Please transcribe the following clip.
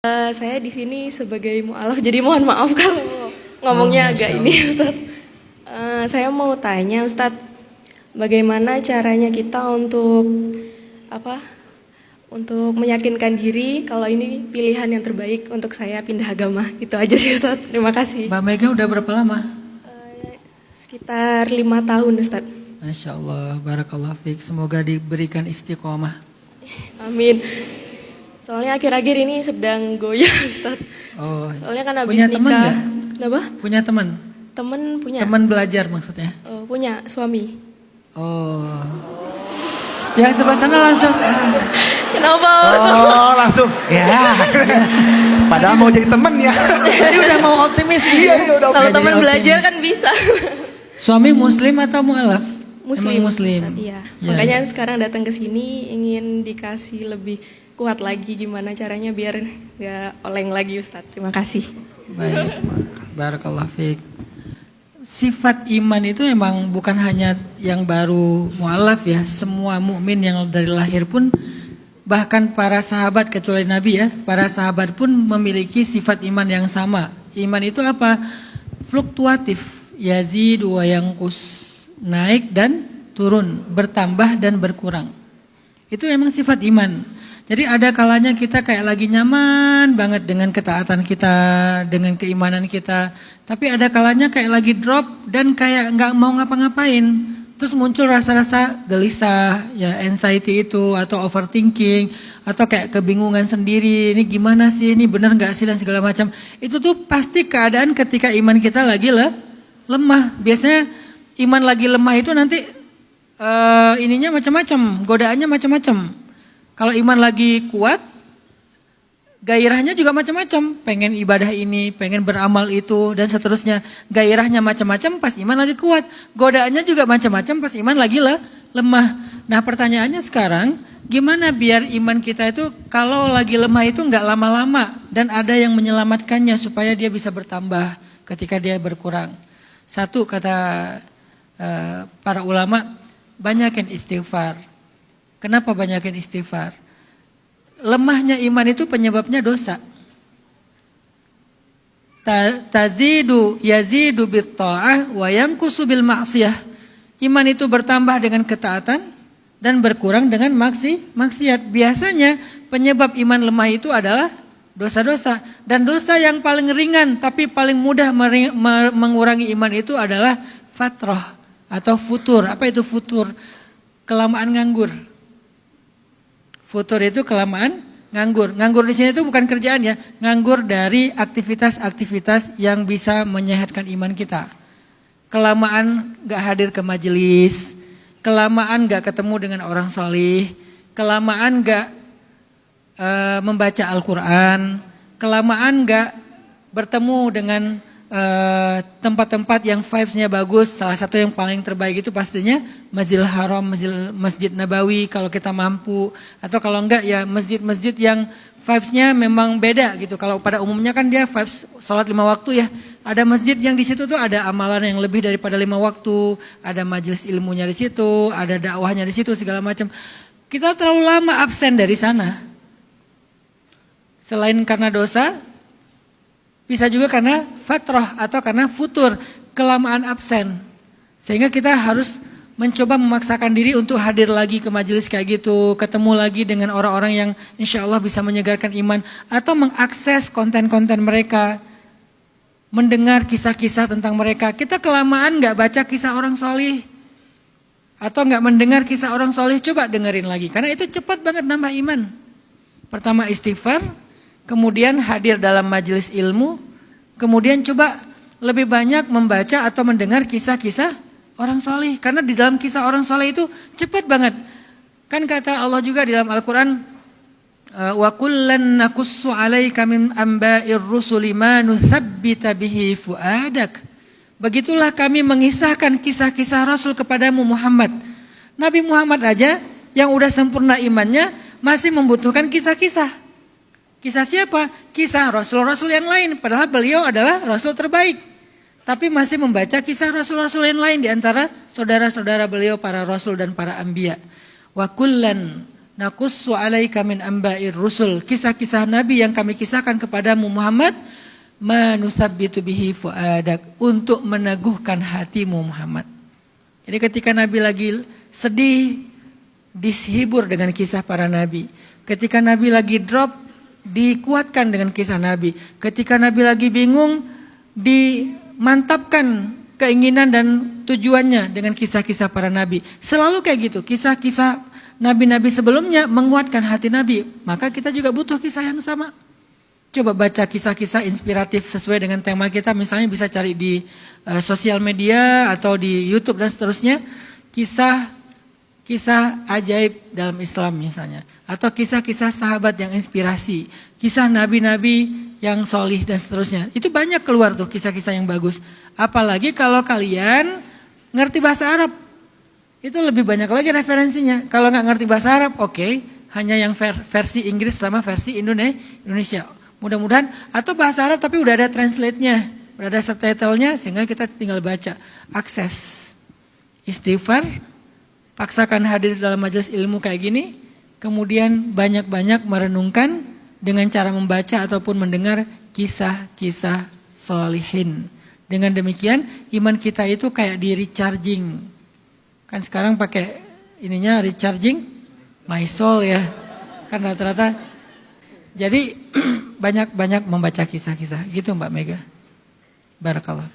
Saya di sini sebagai mualaf, jadi mohon maaf kalau ngomongnya agak ini, Ustaz. Saya mau tanya, Ustaz, bagaimana caranya kita untuk apa? Untuk meyakinkan diri kalau ini pilihan yang terbaik untuk saya pindah agama. Itu aja sih, Ustaz. Terima kasih. Mbak Mega udah berapa lama? Sekitar 5 tahun, Ustaz. Masya Allah, barakallah fiik. Semoga diberikan istiqomah. Amin. Soalnya akhir-akhir ini sedang goyah, Ustaz. Oh, Soalnya kan habis punya nikah. teman nggak? Kenapa? Punya teman? Temen punya. Teman belajar maksudnya? Oh, punya suami. Oh, yang sebelah sana langsung. Kenapa? Oh, langsung. Ya. Padahal mau jadi temen ya. Jadi udah mau optimis nih. Iya, udah Kalau oke. teman belajar kan bisa. Suami muslim atau mualaf? Muslim. Emang muslim. Ustaz, iya. Ya. Makanya sekarang datang ke sini ingin dikasih lebih kuat lagi gimana caranya biar nggak oleng lagi, Ustaz. Terima kasih. Baik, barakallah fiik. Sifat iman itu emang bukan hanya yang baru mualaf ya. Semua mukmin yang dari lahir pun, bahkan para sahabat kecuali Nabi ya, para sahabat pun memiliki sifat iman yang sama. Iman itu apa? Fluktuatif, yazidu wa yanqus, naik dan turun, bertambah dan berkurang. Itu memang sifat iman. Jadi ada kalanya kita kayak lagi nyaman banget dengan ketaatan kita, dengan keimanan kita. Tapi ada kalanya kayak lagi drop dan kayak nggak mau ngapa-ngapain. Terus muncul rasa-rasa gelisah, ya anxiety itu, atau overthinking, atau kayak kebingungan sendiri. Ini gimana sih, ini benar nggak sih, dan segala macam. Itu tuh pasti keadaan ketika iman kita lagi lemah. Biasanya iman lagi lemah itu nanti ininya macam-macam, godaannya macam-macam. Kalau iman lagi kuat, gairahnya juga macam-macam. Pengen ibadah ini, pengen beramal itu, dan seterusnya. Gairahnya macam-macam pas iman lagi kuat. Godaannya juga macam-macam pas iman lagi lemah. Nah pertanyaannya sekarang, gimana biar iman kita itu kalau lagi lemah itu nggak lama-lama. Dan ada yang menyelamatkannya supaya dia bisa bertambah ketika dia berkurang. Satu kata para ulama, banyakin istighfar. Kenapa banyakin istighfar? Lemahnya iman itu penyebabnya dosa. Tazidu yazidu bitta'ah wa yanqusu bil ma'siyah. Iman itu bertambah dengan ketaatan dan berkurang dengan maksiat. Biasanya penyebab iman lemah itu adalah dosa-dosa. Dan dosa yang paling ringan tapi paling mudah mengurangi iman itu adalah fatrah atau futur. Apa itu futur? Kelamaan nganggur. Futur itu kelamaan nganggur. Nganggur di sini itu bukan kerjaan ya, nganggur dari aktivitas-aktivitas yang bisa menyehatkan iman kita. Kelamaan gak hadir ke majelis, kelamaan gak ketemu dengan orang solih, kelamaan gak membaca Al-Quran, kelamaan gak bertemu dengan tempat-tempat yang vibes-nya bagus. Salah satu yang paling terbaik itu pastinya Masjidil Haram, Masjid Nabawi kalau kita mampu. Atau kalau enggak ya masjid-masjid yang vibes-nya memang beda gitu. Kalau pada umumnya kan dia vibes sholat 5 waktu ya. Ada masjid yang di situ tuh ada amalan yang lebih daripada 5 waktu. Ada majelis ilmunya di situ, ada dakwahnya di situ segala macam. Kita terlalu lama absen dari sana. Selain karena dosa, bisa juga karena fatrah atau karena futur, kelamaan absen. Sehingga kita harus mencoba memaksakan diri untuk hadir lagi ke majelis kayak gitu, ketemu lagi dengan orang-orang yang insya Allah bisa menyegarkan iman, atau mengakses konten-konten mereka, mendengar kisah-kisah tentang mereka. Kita kelamaan gak baca kisah orang solih, atau gak mendengar kisah orang solih, coba dengerin lagi. Karena itu cepat banget nambah iman. Pertama istighfar, kemudian hadir dalam majelis ilmu, kemudian coba lebih banyak membaca atau mendengar kisah-kisah orang soleh. Karena di dalam kisah orang soleh itu cepat banget. Kan kata Allah juga di dalam Al-Quran, wa kullan naqussu 'alaika min amba'ir rusuli ma nutsabbita bihi fuadak. Begitulah kami mengisahkan kisah-kisah Rasul kepadamu Muhammad. Nabi Muhammad aja yang udah sempurna imannya masih membutuhkan kisah-kisah. Kisah siapa? Kisah Rasul-Rasul yang lain. Padahal beliau adalah Rasul terbaik. Tapi masih membaca kisah Rasul-Rasul yang lain. Di antara saudara-saudara beliau para Rasul dan para Anbiya. Wa kullan naqussu 'alaika min amba'ir rusul. Kisah-kisah nabi yang kami kisahkan kepadamu Muhammad, manusabbitu bihi fuadak, untuk meneguhkan hatimu Muhammad. Jadi ketika Nabi lagi sedih, dihibur dengan kisah para nabi. Ketika Nabi lagi drop, dikuatkan dengan kisah Nabi. Ketika Nabi lagi bingung, dimantapkan keinginan dan tujuannya dengan kisah-kisah para nabi. Selalu kayak gitu, kisah-kisah nabi-nabi sebelumnya menguatkan hati Nabi. Maka kita juga butuh kisah yang sama. Coba baca kisah-kisah inspiratif sesuai dengan tema kita. Misalnya bisa cari di sosial media atau di YouTube dan seterusnya. Kisah ajaib dalam Islam misalnya. Atau kisah-kisah sahabat yang inspirasi. Kisah nabi-nabi yang solih dan seterusnya. Itu banyak keluar tuh kisah-kisah yang bagus. Apalagi kalau kalian ngerti bahasa Arab. Itu lebih banyak lagi referensinya. Kalau nggak ngerti bahasa Arab, oke. Hanya yang versi Inggris sama versi Indonesia. Mudah-mudahan, atau bahasa Arab tapi udah ada translate-nya, udah ada subtitle-nya, sehingga kita tinggal baca. Akses istighfar, paksakan hadir dalam majelis ilmu kayak gini, kemudian banyak-banyak merenungkan dengan cara membaca ataupun mendengar kisah-kisah sholihin. Dengan demikian iman kita itu kayak di recharging. Kan sekarang pakai ininya recharging my soul ya. Kan rata-rata. Jadi banyak-banyak membaca kisah-kisah gitu Mbak Mega. Barakallah.